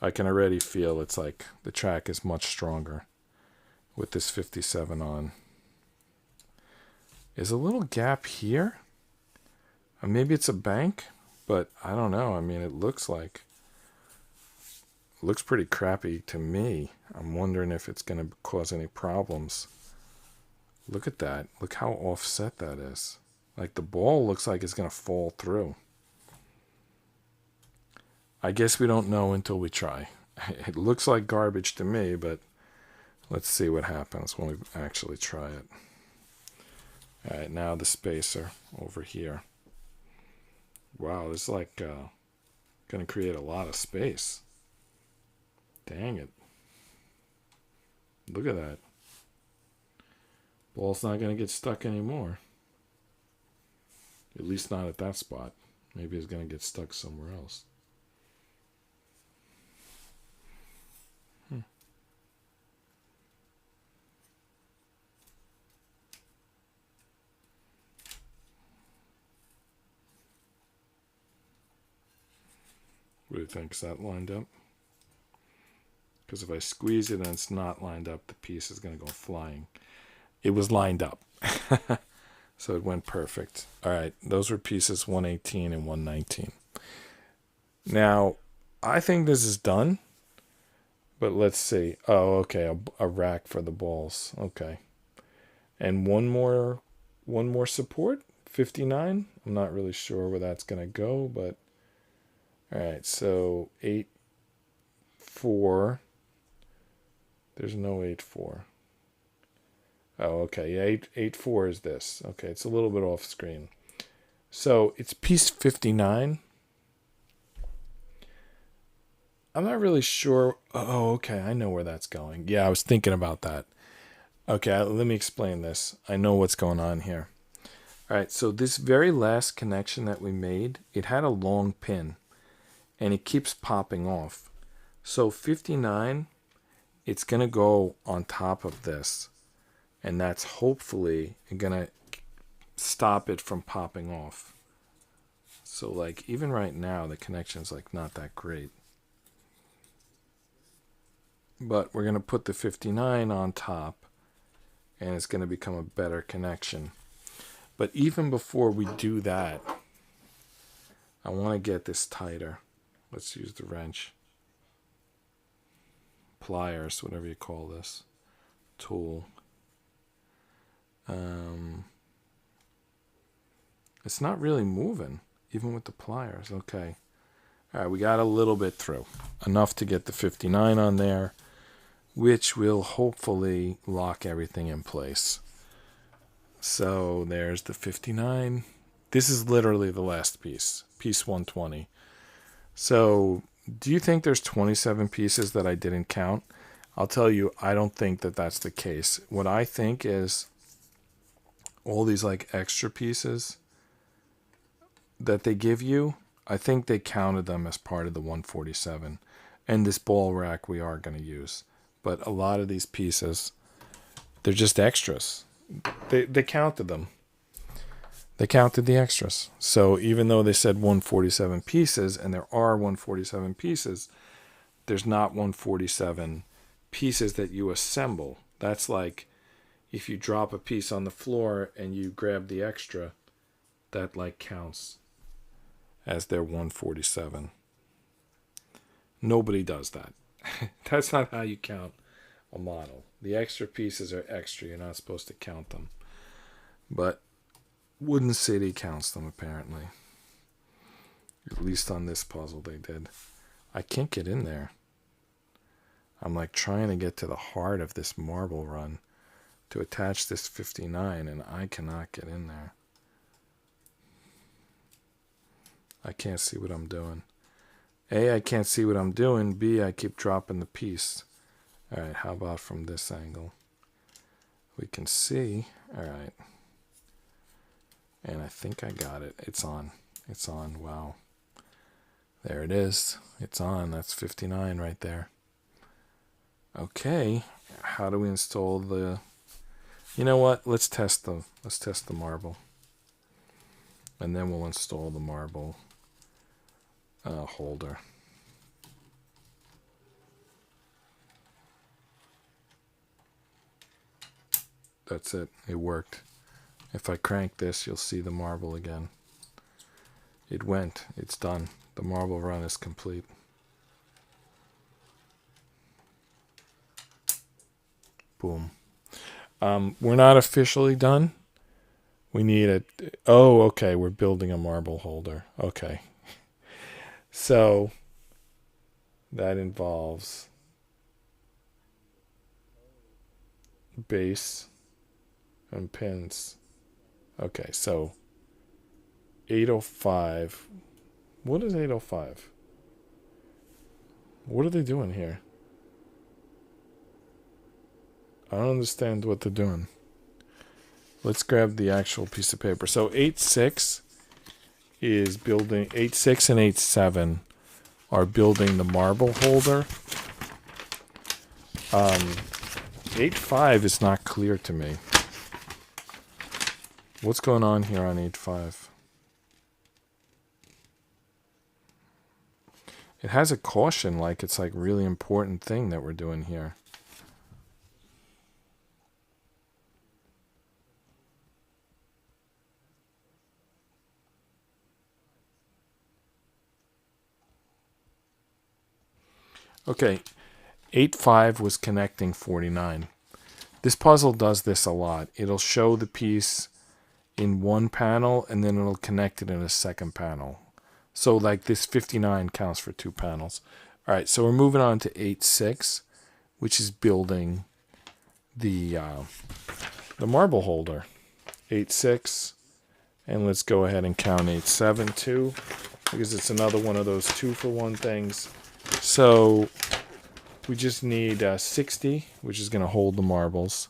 A: I can already feel it's like the track is much stronger with this 57 on. Is a little gap here? Maybe it's a bank, but I don't know. I mean, it looks like looks pretty crappy to me. I'm wondering if it's going to cause any problems. Look at that. Look how offset that is. Like the ball looks like it's going to fall through. I guess we don't know until we try. It looks like garbage to me, but let's see what happens when we actually try it. All right, now the spacer over here. Wow, this is like going to create a lot of space. Dang it. Look at that. Ball's not going to get stuck anymore. At least not at that spot. Maybe it's going to get stuck somewhere else. What do you think? Is that lined up? Because if I squeeze it and it's not lined up, the piece is going to go flying. It was lined up. So it went perfect. All right, those were pieces 118 and 119. Now, I think this is done. But let's see. Oh, okay, a rack for the balls. Okay. And one more support, 59. I'm not really sure where that's going to go, but all right, so 8, 4. There's no 8, 4. Oh, okay. Yeah, 8, 4 is this. Okay, it's a little bit off screen. So it's piece 59. I'm not really sure. Oh, okay. I know where that's going. Yeah, I was thinking about that. Okay, let me explain this. I know what's going on here. All right, so this very last connection that we made, it had a long pin, and it keeps popping off. So 59, it's going to go on top of this, and that's hopefully going to stop it from popping off. So like even right now, the connection's like not that great. But we're going to put the 59 on top, and it's going to become a better connection. But even before we do that, I want to get this tighter. Let's use the wrench. Pliers, whatever you call this. Tool. It's not really moving, even with the pliers. Okay. All right, we got a little bit through. Enough to get the 59 on there, which will hopefully lock everything in place. So there's the 59. This is literally the last piece, piece 120. So do you think there's 27 pieces that I didn't count? I'll tell you, I don't think that that's the case. What I think is all these like extra pieces that they give you, I think they counted them as part of the 147. And this ball rack we are going to use. But a lot of these pieces, they're just extras. They counted them. They counted the extras. So even though they said 147 pieces, and there are 147 pieces, there's not 147 pieces that you assemble. That's like if you drop a piece on the floor and you grab the extra, that like counts as their 147. Nobody does that. That's not how you count a model. The extra pieces are extra. You're not supposed to count them. But Wooden City counts them, apparently. At least on this puzzle they did. I can't get in there. I'm like trying to get to the heart of this marble run to attach this 59, and I cannot get in there. I can't see what I'm doing. A, I can't see what I'm doing. B, I keep dropping the piece. All right, how about from this angle? We can see. All right. And I think I got it. It's on. It's on. Wow. There it is. It's on. That's 59 right there. Okay. How do we install the... You know what? Let's test the marble. And then we'll install the marble holder. That's it. It worked. If I crank this, you'll see the marble again. It went. It's done. The marble run is complete. Boom. We're not officially done. We need a... Oh, okay. We're building a marble holder. Okay. So that involves base and pins. Okay, so 805. What is 805? What are they doing here? I don't understand what they're doing. Let's grab the actual piece of paper. So 86 is building... 86 and 87 are building the marble holder. 85 is not clear to me. What's going on here on 85? It has a caution, like it's like really important thing that we're doing here. Okay, 85 was connecting 49. This puzzle does this a lot. It'll show the piece in one panel and then it'll connect it in a second panel. So like this 59 counts for 2 panels. All right, so we're moving on to 86, which is building the marble holder. 86, and let's go ahead and count 87 too, because it's another one of those 2-for-1 things. So we just need 60, which is going to hold the marbles,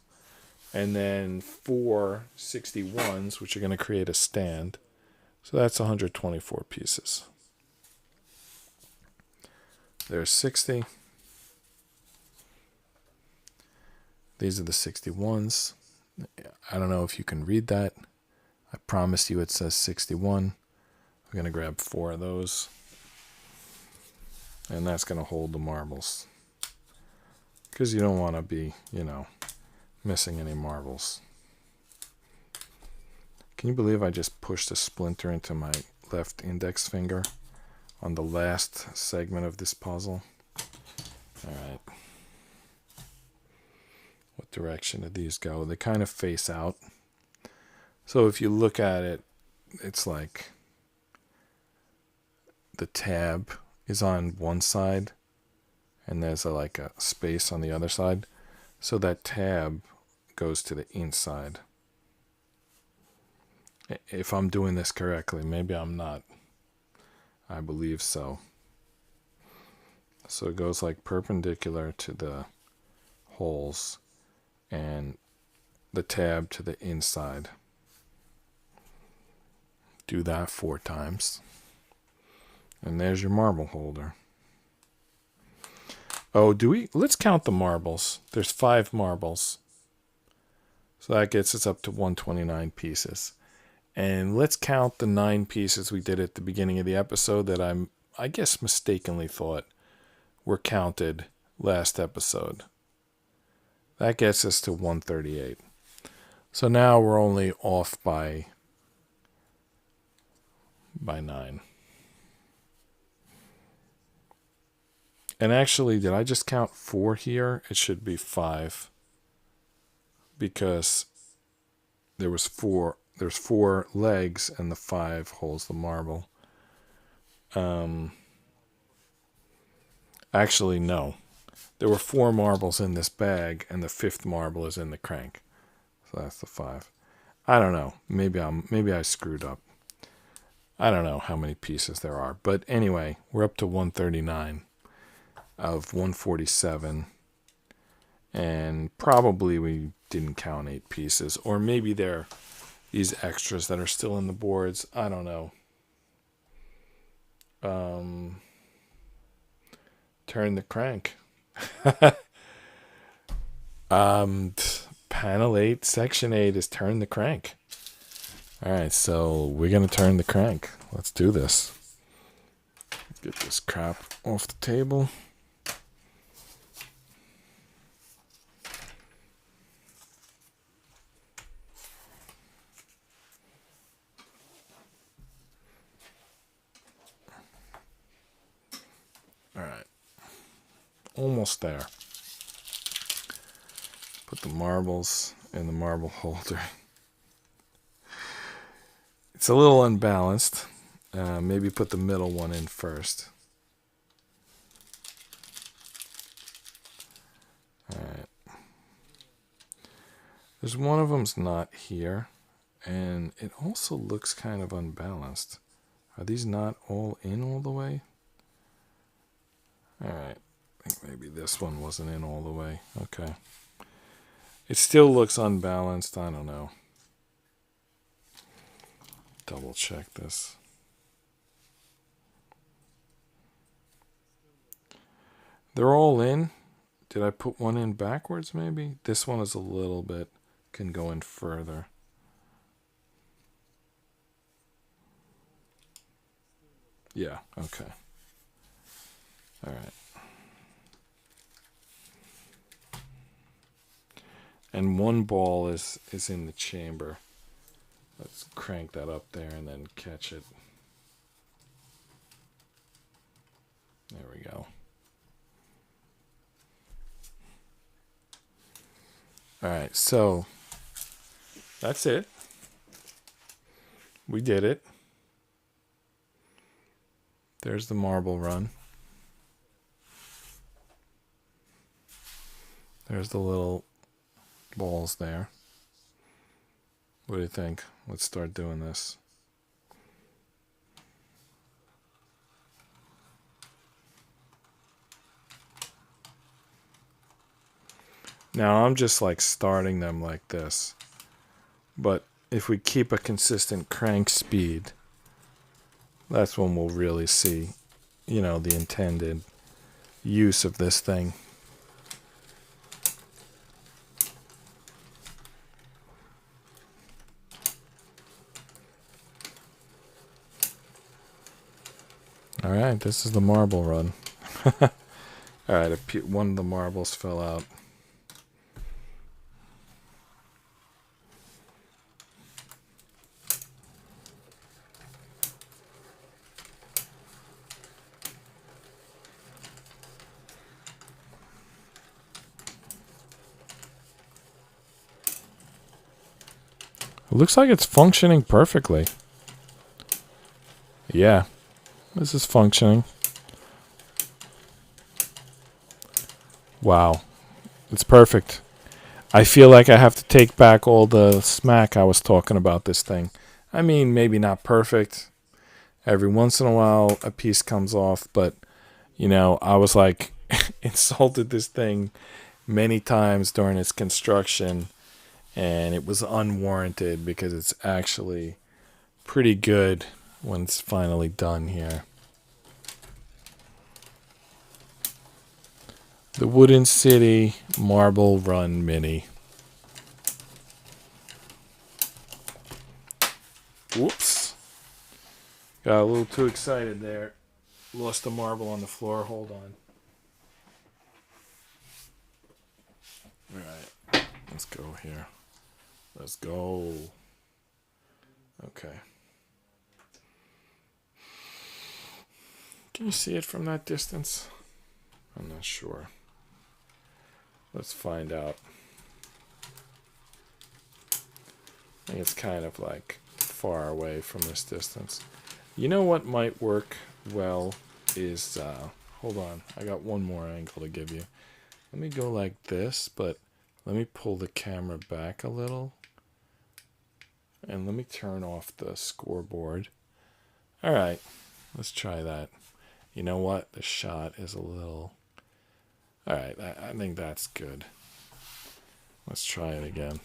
A: and then 4 61s, which are going to create a stand. So that's 124 pieces. There's 60. These are the 61s. I don't know if you can read that. I promise you it says 61. I'm going to grab 4 of those. And that's going to hold the marbles. Because you don't want to be, missing any marbles. Can you believe I just pushed a splinter into my left index finger on the last segment of this puzzle? Alright. What direction do these go? They kind of face out. So if you look at it, it's like the tab is on one side and there's like a space on the other side. So that tab goes to the inside. If I'm doing this correctly, maybe I'm not. I believe so. So it goes like perpendicular to the holes and the tab to the inside. Do that 4 times. And there's your marble holder. Oh, let's count the marbles. There's 5 marbles. So that gets us up to 129 pieces. And let's count the 9 pieces we did at the beginning of the episode that I guess mistakenly thought were counted last episode. That gets us to 138. So now we're only off by 9. And actually, did I just count 4 here? It should be 5. Because there's 4 legs and the 5 holds the marble. Actually, no. There were 4 marbles in this bag and the 5th marble is in the crank. So that's the 5. I don't know. Maybe I screwed up. I don't know how many pieces there are. But anyway, we're up to 139 of 147. And probably we didn't count 8 pieces. Or maybe there are these extras that are still in the boards. I don't know. Turn the crank. Panel 8, section 8 is turn the crank. Alright, so we're going to turn the crank. Let's do this. Get this crap off the table. Alright. Almost there. Put the marbles in the marble holder. It's a little unbalanced. Maybe put the middle one in first. Alright. There's one of them's not here. And it also looks kind of unbalanced. Are these not all in all the way? Alright. I think maybe this one wasn't in all the way. Okay. It still looks unbalanced. I don't know. Double check this. They're all in. Did I put one in backwards maybe? This one is a little bit, can go in further. Yeah, okay. All right. And one ball is in the chamber. Let's crank that up there and then catch it. There we go. All right, so that's it. We did it. There's the marble run. There's the little balls there. What do you think? Let's start doing this. Now I'm just like starting them like this. But if we keep a consistent crank speed, that's when we'll really see, you know, the intended use of this thing. All right, this is the marble run. All right, one of the marbles fell out. It looks like it's functioning perfectly. Yeah, this is functioning. Wow, it's perfect. I feel like I have to take back all the smack I was talking about this thing. I mean, maybe not perfect. Every once in a while, a piece comes off, but, you know, I was like, insulted this thing many times during its construction, and it was unwarranted because it's actually pretty good when it's finally done here. The Wooden City Marble Run Mini. Whoops. Got a little too excited there. Lost the marble on the floor. Hold on. Alright. Let's go here. Let's go. Okay. Can you see it from that distance? I'm not sure. Let's find out. I think it's kind of like far away from this distance. You know what might work well is, hold on, I got one more angle to give you. Let me go like this, but let me pull the camera back a little. And let me turn off the scoreboard. All right, let's try that. You know what? The shot is a little... All right, I think that's good. Let's try it again.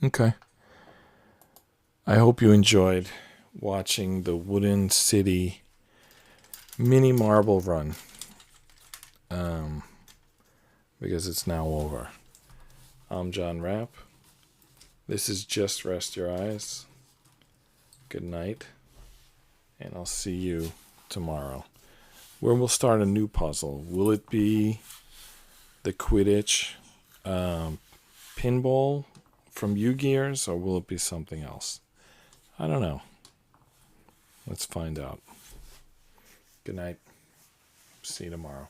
A: Okay. I hope you enjoyed watching the Wooden City mini marble run, because it's now over. I'm John Rapp. This is Just Rest Your Eyes. Good night, and I'll see you tomorrow. where we'll start a new puzzle. Will it be the Quidditch pinball from U-Gears, or will it be something else? I don't know. Let's find out. Good night. See you tomorrow.